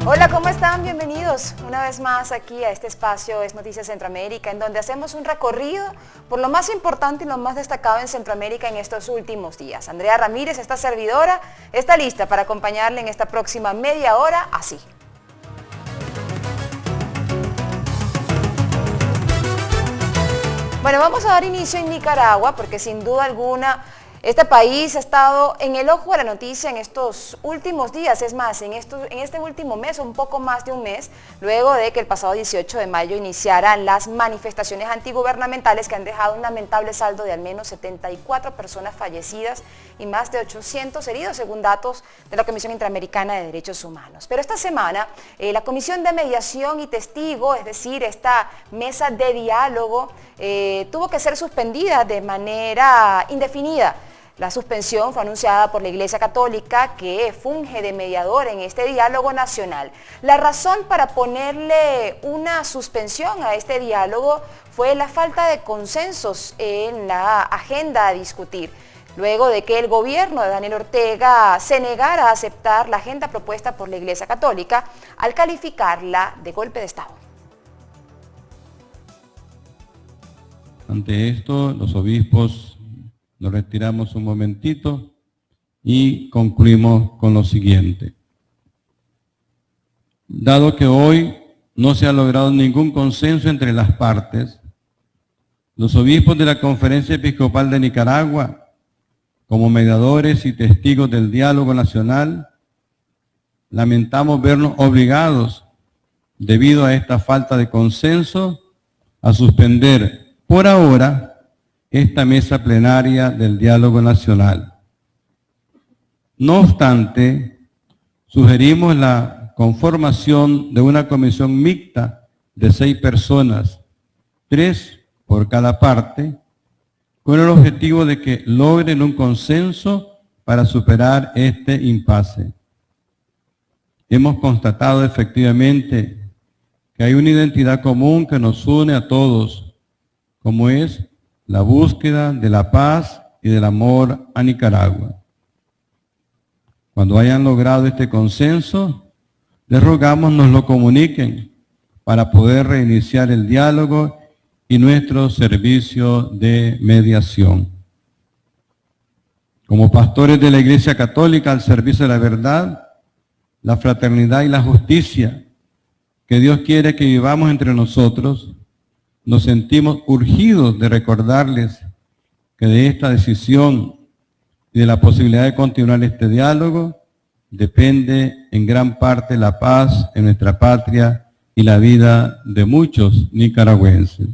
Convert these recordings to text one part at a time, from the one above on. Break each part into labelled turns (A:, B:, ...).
A: Hola, ¿cómo están? Bienvenidos una vez más aquí a este espacio Es Noticias Centroamérica, en donde hacemos un recorrido por lo más importante y lo más destacado en Centroamérica en estos últimos días. Andrea Ramírez, esta servidora, está lista para acompañarle en esta próxima media hora, así. Bueno, vamos a dar inicio en Nicaragua porque sin duda alguna este país ha estado en el ojo de la noticia en estos últimos días, es más, en este último mes, un poco más de un mes, luego de que el pasado 18 de mayo iniciaran las manifestaciones antigubernamentales que han dejado un lamentable saldo de al menos 74 personas fallecidas y más de 800 heridos, según datos de la Comisión Interamericana de Derechos Humanos. Pero esta semana, la Comisión de Mediación y Testigo, es decir, esta mesa de diálogo, tuvo que ser suspendida de manera indefinida. La suspensión fue anunciada por la Iglesia Católica, que funge de mediador en este diálogo nacional. La razón para ponerle una suspensión a este diálogo fue la falta de consensos en la agenda a discutir, luego de que el gobierno de Daniel Ortega se negara a aceptar la agenda propuesta por la Iglesia Católica al calificarla de golpe de Estado.
B: Ante esto, los obispos nos retiramos un momentito y concluimos con lo siguiente. Dado que hoy no se ha logrado ningún consenso entre las partes, los obispos de la Conferencia Episcopal de Nicaragua, como mediadores y testigos del diálogo nacional, lamentamos vernos obligados, debido a esta falta de consenso, a suspender por ahora esta mesa plenaria del diálogo nacional. No obstante, sugerimos la conformación de una comisión mixta de 6 personas, 3 por cada parte, con el objetivo de que logren un consenso para superar este impasse. Hemos constatado efectivamente que hay una identidad común que nos une a todos, como es la búsqueda de la paz y del amor a Nicaragua. Cuando hayan logrado este consenso, les rogamos nos lo comuniquen para poder reiniciar el diálogo y nuestro servicio de mediación. Como pastores de la Iglesia Católica al servicio de la verdad, la fraternidad y la justicia que Dios quiere que vivamos entre nosotros, nos sentimos urgidos de recordarles que de esta decisión y de la posibilidad de continuar este diálogo depende en gran parte la paz en nuestra patria y la vida de muchos nicaragüenses.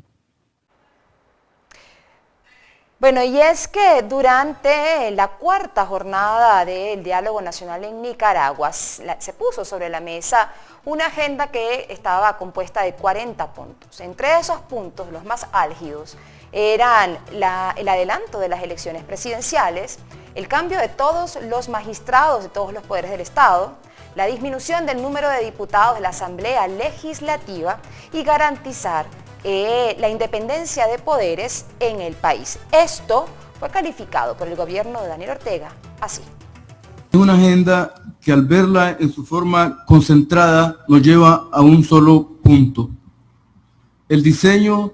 A: Bueno, y es que durante la cuarta jornada del diálogo nacional en Nicaragua se puso sobre la mesa una agenda que estaba compuesta de 40 puntos. Entre esos puntos, los más álgidos, eran el adelanto de las elecciones presidenciales, el cambio de todos los magistrados de todos los poderes del Estado, la disminución del número de diputados de la Asamblea Legislativa y garantizar la independencia de poderes en el país. Esto fue calificado por el gobierno de Daniel Ortega así.
C: Es una agenda que al verla en su forma concentrada nos lleva a un solo punto: el diseño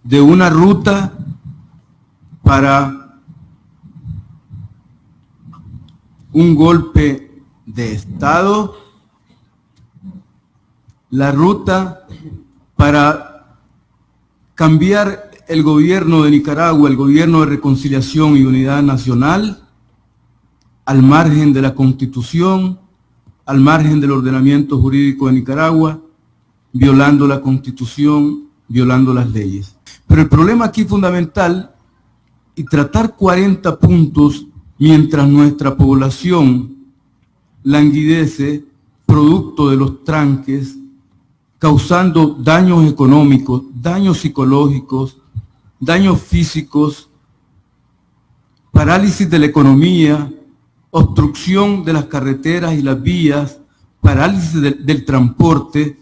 C: de una ruta para un golpe de Estado, la ruta para cambiar el gobierno de Nicaragua, el gobierno de reconciliación y unidad nacional, al margen de la Constitución, al margen del ordenamiento jurídico de Nicaragua, violando la Constitución, violando las leyes. Pero el problema aquí fundamental, y tratar 40 puntos mientras nuestra población languidece producto de los tranques, causando daños económicos, daños psicológicos, daños físicos, parálisis de la economía, obstrucción de las carreteras y las vías, parálisis del transporte.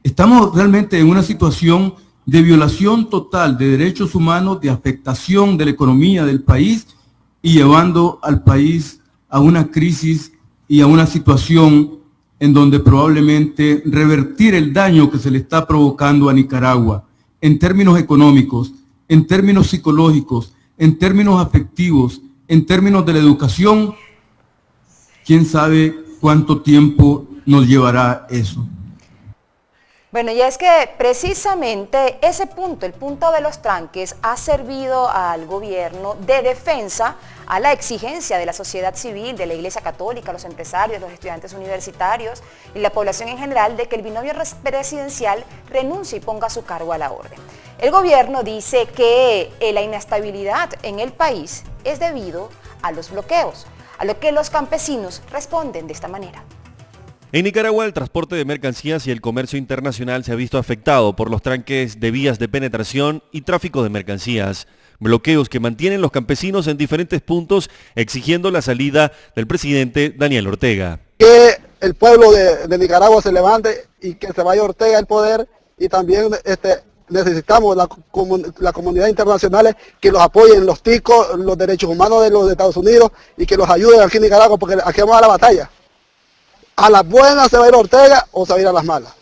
C: Estamos realmente en una situación de violación total de derechos humanos, de afectación de la economía del país y llevando al país a una crisis y a una situación en donde probablemente revertir el daño que se le está provocando a Nicaragua en términos económicos, en términos psicológicos, en términos afectivos, en términos de la educación, quién sabe cuánto tiempo nos llevará eso.
A: Bueno, y es que precisamente ese punto, el punto de los tranques, ha servido al gobierno de defensa a la exigencia de la sociedad civil, de la Iglesia Católica, los empresarios, los estudiantes universitarios y la población en general de que el binomio presidencial renuncie y ponga su cargo a la orden. El gobierno dice que la inestabilidad en el país es debido a los bloqueos, a lo que los campesinos responden de esta manera.
D: En Nicaragua, el transporte de mercancías y el comercio internacional se ha visto afectado por los tranques de vías de penetración y tráfico de mercancías, bloqueos que mantienen los campesinos en diferentes puntos exigiendo la salida del presidente Daniel Ortega.
E: Que el pueblo de Nicaragua se levante y que se vaya Ortega al poder, y también necesitamos la comunidad internacional que los apoyen, los ticos, los derechos humanos de los Estados Unidos, y que los ayuden aquí en Nicaragua, porque aquí vamos a la batalla. A las buenas se va a ir Ortega o se va a ir a las malas.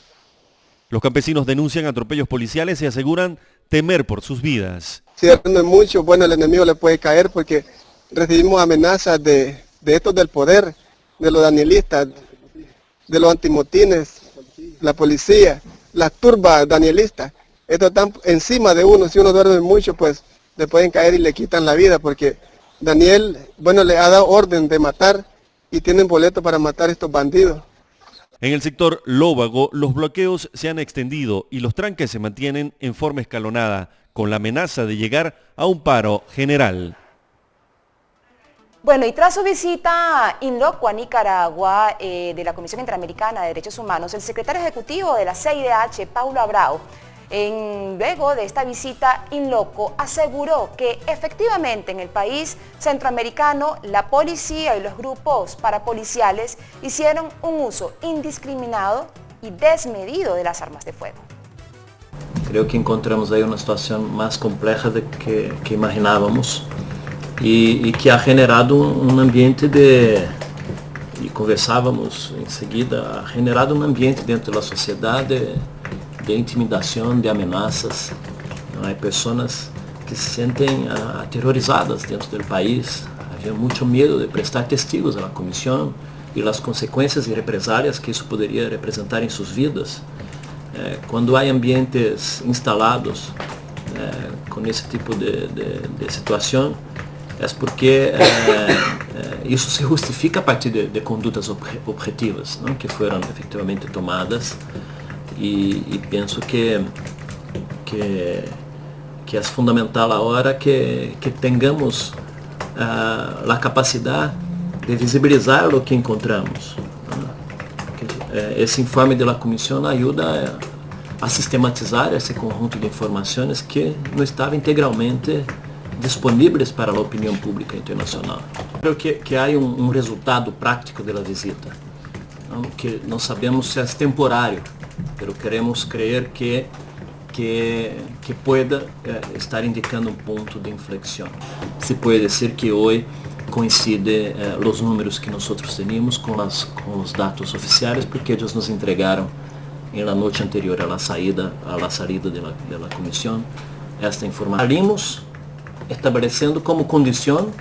D: Los campesinos denuncian atropellos policiales y aseguran temer por sus vidas.
F: Si depende mucho, bueno, el enemigo le puede caer porque recibimos amenazas de estos del poder, de los danielistas, de los antimotines, la policía, las turbas danielistas. Estos están encima de uno, si uno duerme mucho, pues le pueden caer y le quitan la vida, porque Daniel, bueno, le ha dado orden de matar y tienen boleto para matar a estos bandidos.
D: En el sector Lóvago, los bloqueos se han extendido y los tranques se mantienen en forma escalonada, con la amenaza de llegar a un paro general.
A: Bueno, y tras su visita in loco a Nicaragua de la Comisión Interamericana de Derechos Humanos, el secretario ejecutivo de la CIDH, Paulo Abrao, luego de esta visita in loco, aseguró que efectivamente en el país centroamericano la policía y los grupos parapoliciales hicieron un uso indiscriminado y desmedido de las armas de fuego.
G: Creo que encontramos ahí una situación más compleja de que imaginábamos y que ha generado un ambiente y conversábamos enseguida, ha generado un ambiente dentro de la sociedad de intimidación, de amenazas. Hay personas que se sienten aterrorizadas dentro del país. Había mucho miedo de prestar testigos a la comisión y las consecuencias y represalias que eso podría representar en sus vidas. Cuando hay ambientes instalados con ese tipo de situación, es porque eso se justifica a partir de condutas objetivas, ¿no? Que fueron efectivamente tomadas. Y pienso que es fundamental ahora que tengamos la capacidad de visibilizar lo que encontramos. Esse informe da comissão ajuda a sistematizar esse conjunto de informações que não estavam integralmente disponíveis para a opinião pública internacional. Creo que há um resultado prático da visita, não? Que não sabemos se é temporário, mas queremos crer que pueda estar indicando um ponto de inflexão. Se pode dizer que hoje coincide os números que nós teníamos com os dados oficiais, porque eles nos entregaram na noite anterior à saída da comissão esta informação. Salimos estabelecendo como condição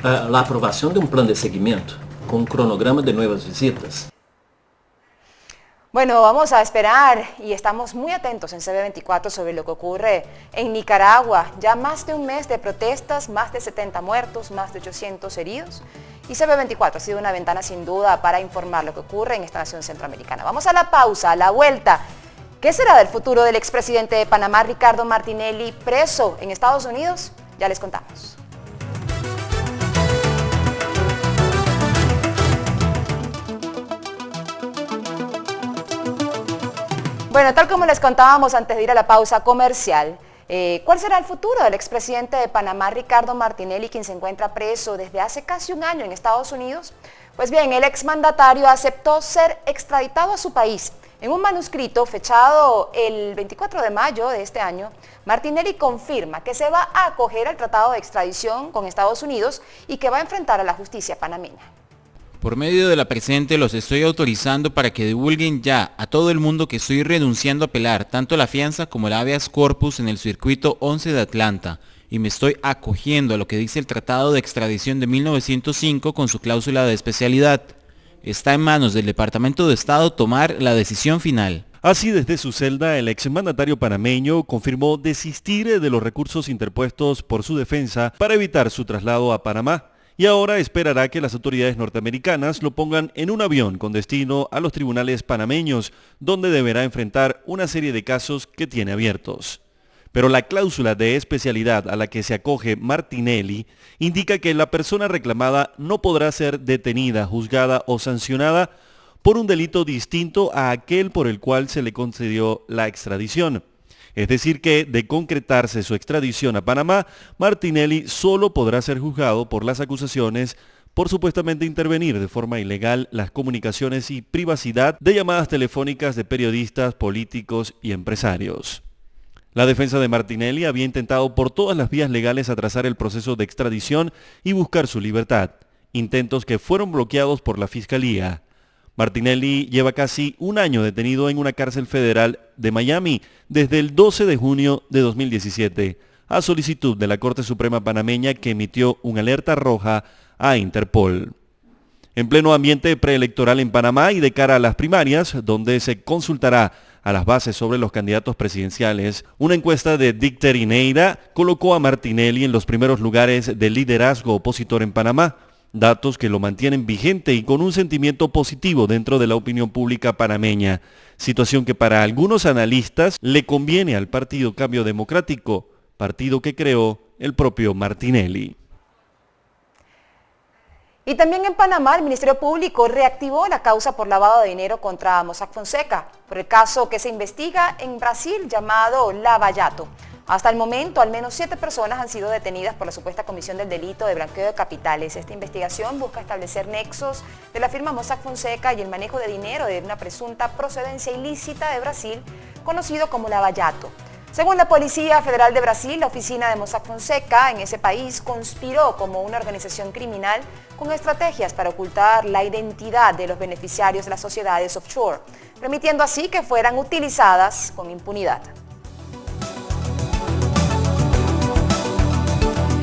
G: a aprovação de um plano de seguimento com um cronograma de novas visitas.
A: Bueno, vamos a esperar y estamos muy atentos en CB24 sobre lo que ocurre en Nicaragua. Ya más de un mes de protestas, más de 70 muertos, más de 800 heridos. Y CB24 ha sido una ventana sin duda para informar lo que ocurre en esta nación centroamericana. Vamos a la pausa, a la vuelta. ¿Qué será del futuro del expresidente de Panamá, Ricardo Martinelli, preso en Estados Unidos? Ya les contamos. Bueno, tal como les contábamos antes de ir a la pausa comercial, ¿cuál será el futuro del expresidente de Panamá, Ricardo Martinelli, quien se encuentra preso desde hace casi un año en Estados Unidos? Pues bien, el exmandatario aceptó ser extraditado a su país. En un manuscrito fechado el 24 de mayo de este año, Martinelli confirma que se va a acoger al tratado de extradición con Estados Unidos y que va a enfrentar a la justicia panameña.
H: Por medio de la presente los estoy autorizando para que divulguen ya a todo el mundo que estoy renunciando a apelar tanto la fianza como el habeas corpus en el circuito 11 de Atlanta y me estoy acogiendo a lo que dice el Tratado de Extradición de 1905 con su cláusula de especialidad. Está en manos del Departamento de Estado tomar la decisión final.
D: Así, desde su celda, el exmandatario panameño confirmó desistir de los recursos interpuestos por su defensa para evitar su traslado a Panamá. Y ahora esperará que las autoridades norteamericanas lo pongan en un avión con destino a los tribunales panameños, donde deberá enfrentar una serie de casos que tiene abiertos. Pero la cláusula de especialidad a la que se acoge Martinelli indica que la persona reclamada no podrá ser detenida, juzgada o sancionada por un delito distinto a aquel por el cual se le concedió la extradición. Es decir que, de concretarse su extradición a Panamá, Martinelli solo podrá ser juzgado por las acusaciones por supuestamente intervenir de forma ilegal las comunicaciones y privacidad de llamadas telefónicas de periodistas, políticos y empresarios. La defensa de Martinelli había intentado por todas las vías legales atrasar el proceso de extradición y buscar su libertad, intentos que fueron bloqueados por la Fiscalía. Martinelli lleva casi un año detenido en una cárcel federal de Miami desde el 12 de junio de 2017, a solicitud de la Corte Suprema panameña que emitió una alerta roja a Interpol. En pleno ambiente preelectoral en Panamá y de cara a las primarias, donde se consultará a las bases sobre los candidatos presidenciales, una encuesta de Dicter y Neira colocó a Martinelli en los primeros lugares del liderazgo opositor en Panamá, datos que lo mantienen vigente y con un sentimiento positivo dentro de la opinión pública panameña, situación que para algunos analistas le conviene al Partido Cambio Democrático, partido que creó el propio Martinelli.
A: Y también en Panamá, el Ministerio Público reactivó la causa por lavado de dinero contra Mossack Fonseca, por el caso que se investiga en Brasil llamado Lava Jato. Hasta el momento, al menos 7 personas han sido detenidas por la supuesta comisión del delito de blanqueo de capitales. Esta investigación busca establecer nexos de la firma Mossack Fonseca y el manejo de dinero de una presunta procedencia ilícita de Brasil, conocido como Lava Jato. Según la Policía Federal de Brasil, la oficina de Mossack Fonseca en ese país conspiró como una organización criminal con estrategias para ocultar la identidad de los beneficiarios de las sociedades offshore, permitiendo así que fueran utilizadas con impunidad.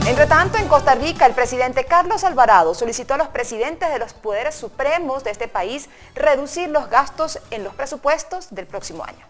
A: Entre tanto, en Costa Rica, el presidente Carlos Alvarado solicitó a los presidentes de los poderes supremos de este país reducir los gastos en los presupuestos del próximo año.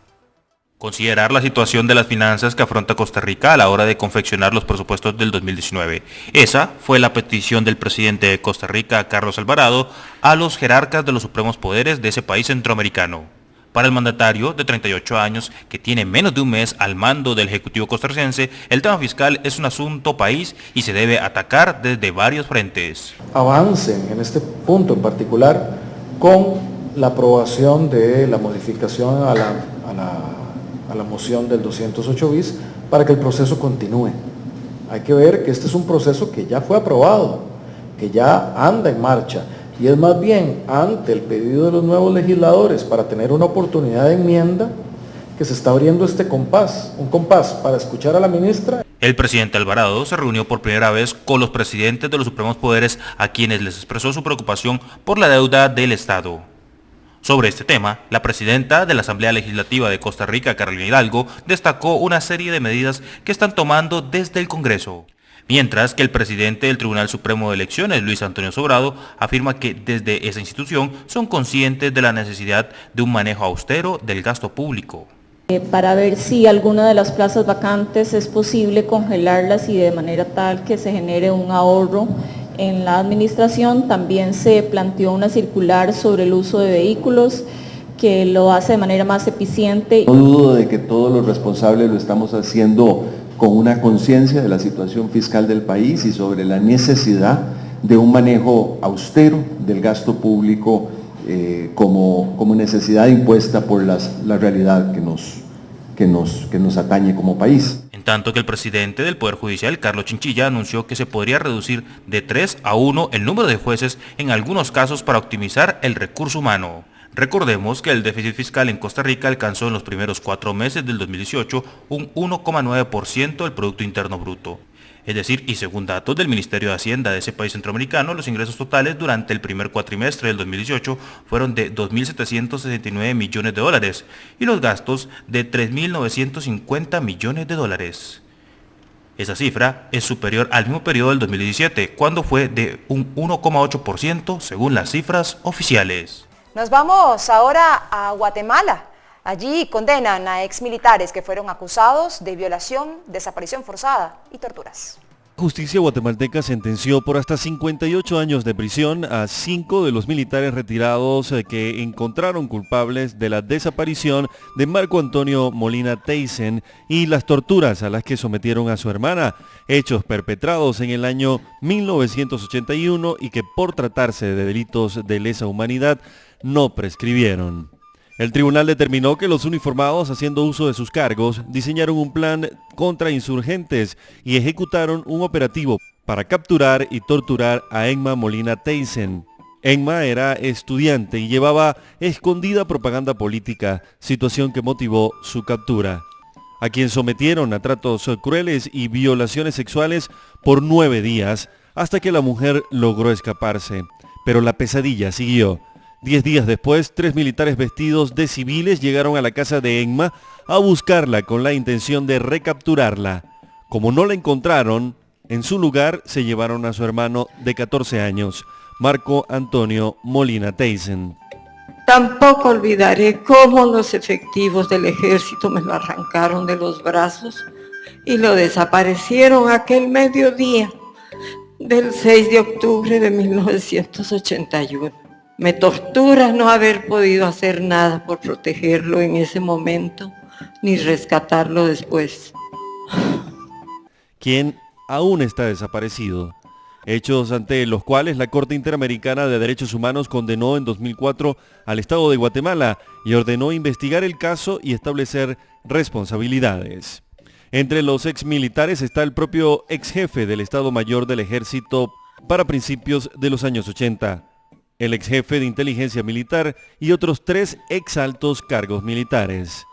I: Considerar la situación de las finanzas que afronta Costa Rica a la hora de confeccionar los presupuestos del 2019. Esa fue la petición del presidente de Costa Rica, Carlos Alvarado, a los jerarcas de los supremos poderes de ese país centroamericano. Para el mandatario de 38 años, que tiene menos de un mes al mando del Ejecutivo costarricense, el tema fiscal es un asunto país y se debe atacar desde varios frentes.
J: Avancen en este punto en particular con la aprobación de la modificación a la moción del 208 bis para que el proceso continúe. Hay que ver que este es un proceso que ya fue aprobado, que ya anda en marcha. Y es más bien ante el pedido de los nuevos legisladores para tener una oportunidad de enmienda que se está abriendo este compás, un compás para escuchar a la ministra.
I: El presidente Alvarado se reunió por primera vez con los presidentes de los supremos poderes a quienes les expresó su preocupación por la deuda del Estado. Sobre este tema, la presidenta de la Asamblea Legislativa de Costa Rica, Carolina Hidalgo, destacó una serie de medidas que están tomando desde el Congreso. Mientras que el presidente del Tribunal Supremo de Elecciones, Luis Antonio Sobrado, afirma que desde esa institución son conscientes de la necesidad de un manejo austero del gasto público.
K: Para ver si alguna de las plazas vacantes es posible congelarlas y de manera tal que se genere un ahorro en la administración. También se planteó una circular sobre el uso de vehículos que lo hace de manera más eficiente.
L: No dudo de que todos los responsables lo estamos haciendo con una conciencia de la situación fiscal del país y sobre la necesidad de un manejo austero del gasto público como necesidad impuesta por la realidad que nos atañe como país.
I: En tanto que el presidente del Poder Judicial, Carlos Chinchilla, anunció que se podría reducir de 3 a 1 el número de jueces en algunos casos para optimizar el recurso humano. Recordemos que el déficit fiscal en Costa Rica alcanzó en los primeros 4 meses del 2018 un 1,9% del Producto Interno Bruto. Es decir, y según datos del Ministerio de Hacienda de ese país centroamericano, los ingresos totales durante el primer cuatrimestre del 2018 fueron de 2.769 millones de dólares y los gastos de 3.950 millones de dólares. Esa cifra es superior al mismo periodo del 2017, cuando fue de un 1,8% según las cifras oficiales.
A: Nos vamos ahora a Guatemala. Allí condenan a exmilitares que fueron acusados de violación, desaparición forzada y torturas.
D: Justicia guatemalteca sentenció por hasta 58 años de prisión a 5 de los militares retirados que encontraron culpables de la desaparición de Marco Antonio Molina Teyssen y las torturas a las que sometieron a su hermana, hechos perpetrados en el año 1981 y que por tratarse de delitos de lesa humanidad no prescribieron. El tribunal determinó que los uniformados, haciendo uso de sus cargos, diseñaron un plan contra insurgentes y ejecutaron un operativo para capturar y torturar a Emma Molina Teyssen. Emma era estudiante y llevaba escondida propaganda política, situación que motivó su captura, a quien sometieron a tratos crueles y violaciones sexuales por 9 días, hasta que la mujer logró escaparse. Pero la pesadilla siguió. 10 días después, 3 militares vestidos de civiles llegaron a la casa de Emma a buscarla con la intención de recapturarla. Como no la encontraron, en su lugar se llevaron a su hermano de 14 años, Marco Antonio Molina Teyssen.
M: Tampoco olvidaré cómo los efectivos del ejército me lo arrancaron de los brazos y lo desaparecieron aquel mediodía del 6 de octubre de 1981. Me tortura no haber podido hacer nada por protegerlo en ese momento, ni rescatarlo después.
D: Quien aún está desaparecido. Hechos ante los cuales la Corte Interamericana de Derechos Humanos condenó en 2004 al Estado de Guatemala y ordenó investigar el caso y establecer responsabilidades. Entre los exmilitares está el propio exjefe del Estado Mayor del Ejército para principios de los años 80. El exjefe de inteligencia militar y otros 3 exaltos cargos militares.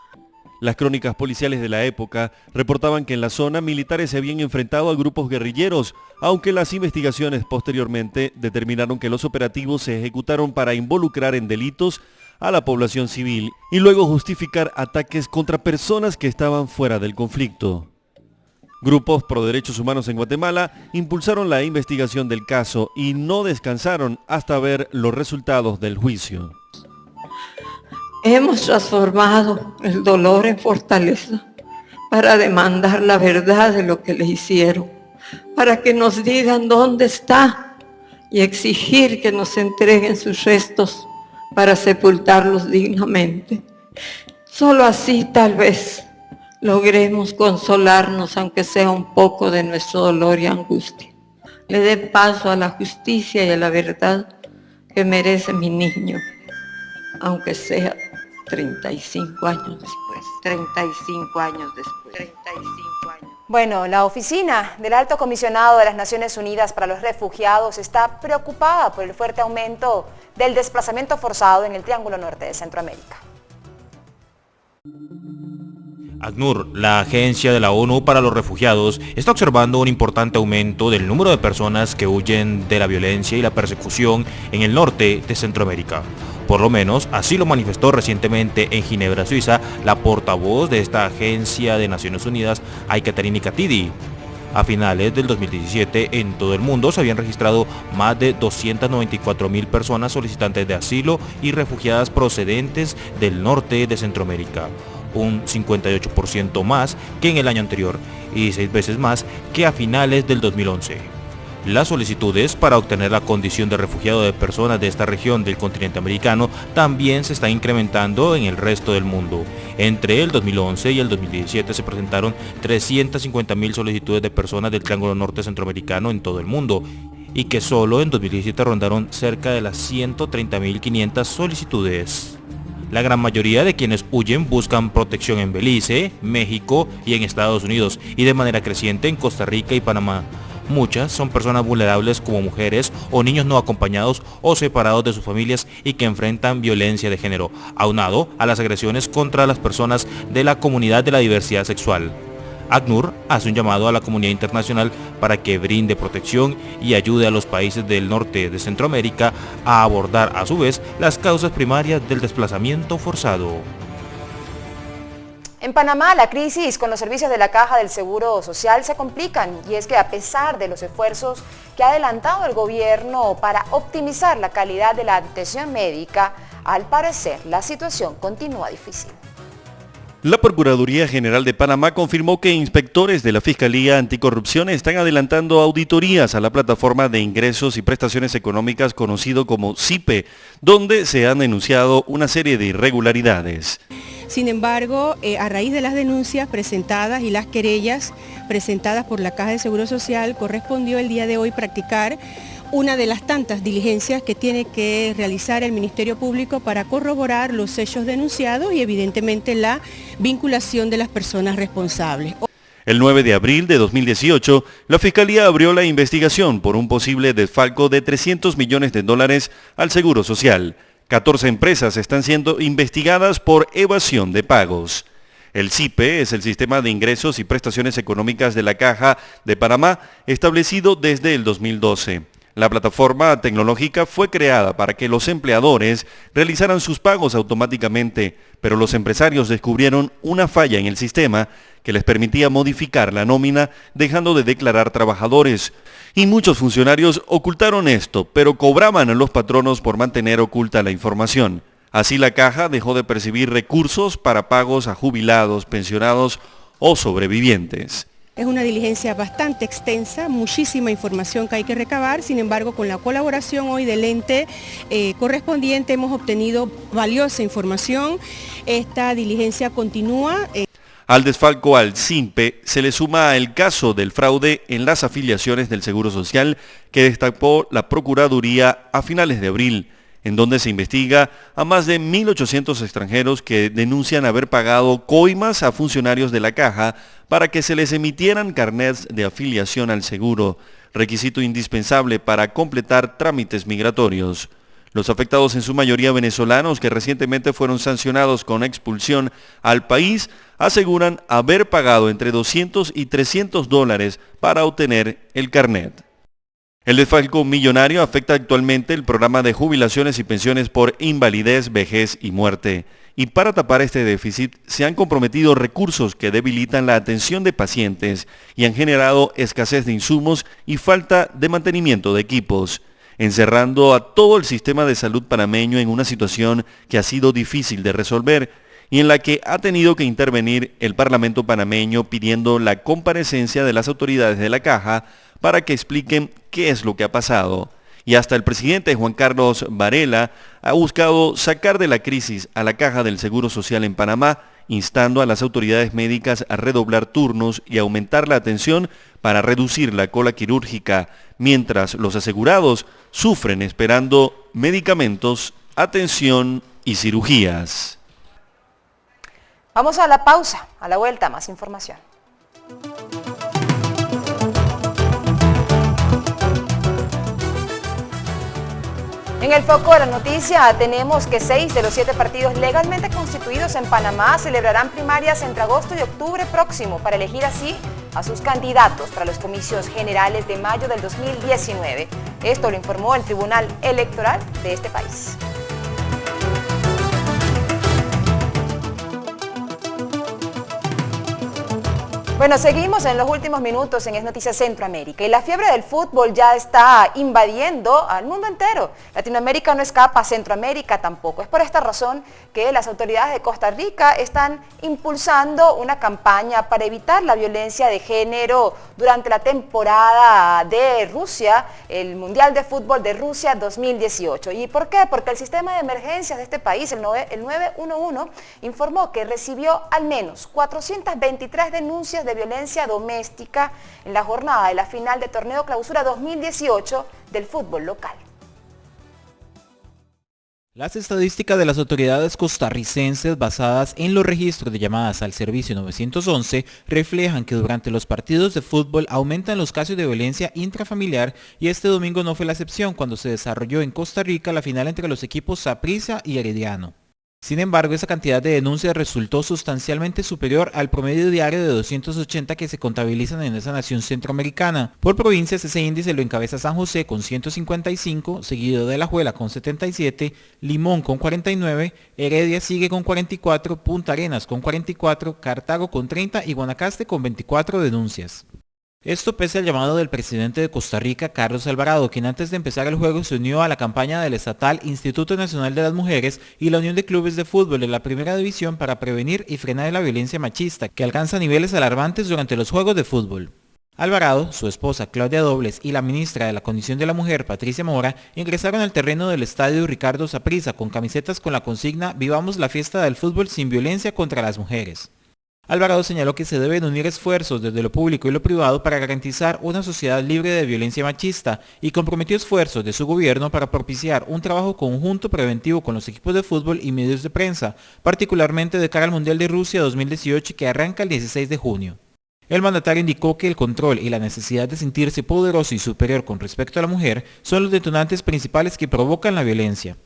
D: Las crónicas policiales de la época reportaban que en la zona militares se habían enfrentado a grupos guerrilleros, aunque las investigaciones posteriormente determinaron que los operativos se ejecutaron para involucrar en delitos a la población civil y luego justificar ataques contra personas que estaban fuera del conflicto. Grupos pro derechos humanos en Guatemala impulsaron la investigación del caso y no descansaron hasta ver los resultados del juicio.
M: Hemos transformado el dolor en fortaleza para demandar la verdad de lo que le hicieron, para que nos digan dónde está y exigir que nos entreguen sus restos para sepultarlos dignamente. Solo así tal vez logremos consolarnos, aunque sea un poco, de nuestro dolor y angustia. Le dé paso a la justicia y a la verdad que merece mi niño, aunque sea 35 años después, 35 años después, 35 años.
A: Bueno, la oficina del Alto Comisionado de las Naciones Unidas para los Refugiados está preocupada por el fuerte aumento del desplazamiento forzado en el Triángulo Norte de Centroamérica.
I: ACNUR, la agencia de la ONU para los refugiados, está observando un importante aumento del número de personas que huyen de la violencia y la persecución en el norte de Centroamérica. Por lo menos, así lo manifestó recientemente en Ginebra, Suiza, la portavoz de esta agencia de Naciones Unidas, Aikaterini Katidi. A finales del 2017, en todo el mundo se habían registrado más de 294.000 personas solicitantes de asilo y refugiadas procedentes del norte de Centroamérica, un 58% más que en el año anterior y 6 veces más que a finales del 2011. Las solicitudes para obtener la condición de refugiado de personas de esta región del continente americano también se están incrementando en el resto del mundo. Entre el 2011 y el 2017 se presentaron 350.000 solicitudes de personas del Triángulo Norte Centroamericano en todo el mundo, y que solo en 2017 rondaron cerca de las 130.500 solicitudes. La gran mayoría de quienes huyen buscan protección en Belice, México y en Estados Unidos, y de manera creciente en Costa Rica y Panamá. Muchas son personas vulnerables como mujeres o niños no acompañados o separados de sus familias y que enfrentan violencia de género, aunado a las agresiones contra las personas de la comunidad de la diversidad sexual. ACNUR hace un llamado a la comunidad internacional para que brinde protección y ayude a los países del norte de Centroamérica a abordar a su vez las causas primarias del desplazamiento forzado.
A: En Panamá, la crisis con los servicios de la Caja del Seguro Social se complican, y es que a pesar de los esfuerzos que ha adelantado el gobierno para optimizar la calidad de la atención médica, al parecer la situación continúa difícil.
D: La Procuraduría General de Panamá confirmó que inspectores de la Fiscalía Anticorrupción están adelantando auditorías a la plataforma de ingresos y prestaciones económicas conocido como CIPE, donde se han denunciado una serie de irregularidades.
N: Sin embargo, a raíz de las denuncias presentadas y las querellas presentadas por la Caja de Seguro Social, correspondió el día de hoy practicar una de las tantas diligencias que tiene que realizar el Ministerio Público para corroborar los hechos denunciados y evidentemente la vinculación de las personas responsables.
D: El 9 de abril de 2018, la Fiscalía abrió la investigación por un posible desfalco de $300 millones al Seguro Social. 14 empresas están siendo investigadas por evasión de pagos. El CIPE es el Sistema de Ingresos y Prestaciones Económicas de la Caja de Panamá, establecido desde el 2012. La plataforma tecnológica fue creada para que los empleadores realizaran sus pagos automáticamente, pero los empresarios descubrieron una falla en el sistema que les permitía modificar la nómina dejando de declarar trabajadores. Y muchos funcionarios ocultaron esto, pero cobraban a los patronos por mantener oculta la información. Así la Caja dejó de percibir recursos para pagos a jubilados, pensionados o sobrevivientes.
N: Es una diligencia bastante extensa, muchísima información que hay que recabar, sin embargo, con la colaboración hoy del ente correspondiente hemos obtenido valiosa información. Esta diligencia continúa.
D: Al desfalco al CIPE se le suma el caso del fraude en las afiliaciones del Seguro Social que destapó la Procuraduría a finales de abril, en donde se investiga a más de 1.800 extranjeros que denuncian haber pagado coimas a funcionarios de la Caja para que se les emitieran carnets de afiliación al seguro, requisito indispensable para completar trámites migratorios. Los afectados, en su mayoría venezolanos que recientemente fueron sancionados con expulsión al país, aseguran haber pagado entre $200 y $300 para obtener el carnet. El desfalco millonario afecta actualmente el programa de jubilaciones y pensiones por invalidez, vejez y muerte. Y para tapar este déficit se han comprometido recursos que debilitan la atención de pacientes y han generado escasez de insumos y falta de mantenimiento de equipos, encerrando a todo el sistema de salud panameño en una situación que ha sido difícil de resolver y en la que ha tenido que intervenir el Parlamento panameño pidiendo la comparecencia de las autoridades de la Caja para que expliquen qué es lo que ha pasado. Y hasta el presidente Juan Carlos Varela ha buscado sacar de la crisis a la Caja del Seguro Social en Panamá, instando a las autoridades médicas a redoblar turnos y aumentar la atención para reducir la cola quirúrgica, mientras los asegurados sufren esperando medicamentos, atención y cirugías.
A: Vamos a la pausa, a la vuelta más información. En el foco de la noticia tenemos que 6 de los 7 partidos legalmente constituidos en Panamá celebrarán primarias entre agosto y octubre próximo para elegir así a sus candidatos para los comicios generales de mayo del 2019. Esto lo informó el Tribunal Electoral de este país. Bueno, seguimos en los últimos minutos en Es Noticias Centroamérica y la fiebre del fútbol ya está invadiendo al mundo entero. Latinoamérica no escapa, Centroamérica tampoco. Es por esta razón que las autoridades de Costa Rica están impulsando una campaña para evitar la violencia de género durante la temporada de Rusia, el Mundial de Fútbol de Rusia 2018. ¿Y por qué? Porque el sistema de emergencias de este país, el 911, informó que recibió al menos 423 denuncias de violencia doméstica en la jornada de la final de Torneo Clausura 2018 del fútbol local.
H: Las estadísticas de las autoridades costarricenses basadas en los registros de llamadas al servicio 911 reflejan que durante los partidos de fútbol aumentan los casos de violencia intrafamiliar y este domingo no fue la excepción cuando se desarrolló en Costa Rica la final entre los equipos Saprissa y Herediano. Sin embargo, esa cantidad de denuncias resultó sustancialmente superior al promedio diario de 280 que se contabilizan en esa nación centroamericana. Por provincias, ese índice lo encabeza San José con 155, seguido de Alajuela con 77, Limón con 49, Heredia sigue con 44, Punta Arenas con 44, Cartago con 30 y Guanacaste con 24 denuncias. Esto pese al llamado del presidente de Costa Rica, Carlos Alvarado, quien antes de empezar el juego se unió a la campaña del estatal Instituto Nacional de las Mujeres y la Unión de Clubes de Fútbol de la Primera División para prevenir y frenar la violencia machista, que alcanza niveles alarmantes durante los juegos de fútbol. Alvarado, su esposa Claudia Dobles y la ministra de la Condición de la Mujer, Patricia Mora, ingresaron al terreno del estadio Ricardo Saprissa con camisetas con la consigna "Vivamos la fiesta del fútbol sin violencia contra las mujeres". Alvarado señaló que se deben unir esfuerzos desde lo público y lo privado para garantizar una sociedad libre de violencia machista y comprometió esfuerzos de su gobierno para propiciar un trabajo conjunto preventivo con los equipos de fútbol y medios de prensa, particularmente de cara al Mundial de Rusia 2018 que arranca el 16 de junio. El mandatario indicó que el control y la necesidad de sentirse poderoso y superior con respecto a la mujer son los detonantes principales que provocan la violencia.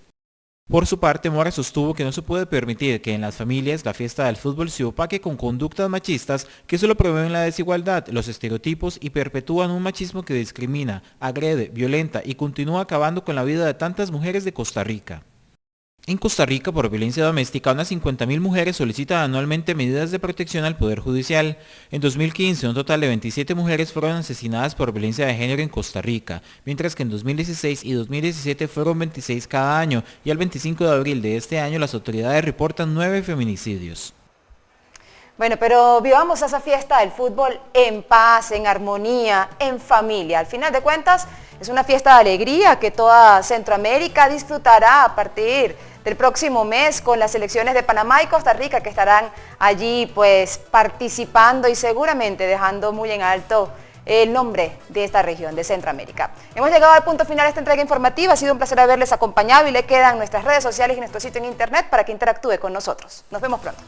H: Por su parte, Mora sostuvo que no se puede permitir que en las familias la fiesta del fútbol se opaque con conductas machistas que solo promueven la desigualdad, los estereotipos y perpetúan un machismo que discrimina, agrede, violenta y continúa acabando con la vida de tantas mujeres de Costa Rica. En Costa Rica, por violencia doméstica, unas 50.000 mujeres solicitan anualmente medidas de protección al Poder Judicial. En 2015, un total de 27 mujeres fueron asesinadas por violencia de género en Costa Rica, mientras que en 2016 y 2017 fueron 26 cada año, y al 25 de abril de este año las autoridades reportan 9 feminicidios.
A: Bueno, pero vivamos esa fiesta del fútbol en paz, en armonía, en familia. Al final de cuentas, es una fiesta de alegría que toda Centroamérica disfrutará a partir del próximo mes con las selecciones de Panamá y Costa Rica que estarán allí pues participando y seguramente dejando muy en alto el nombre de esta región de Centroamérica. Hemos llegado al punto final de esta entrega informativa. Ha sido un placer haberles acompañado y le quedan nuestras redes sociales y nuestro sitio en internet para que interactúe con nosotros. Nos vemos pronto.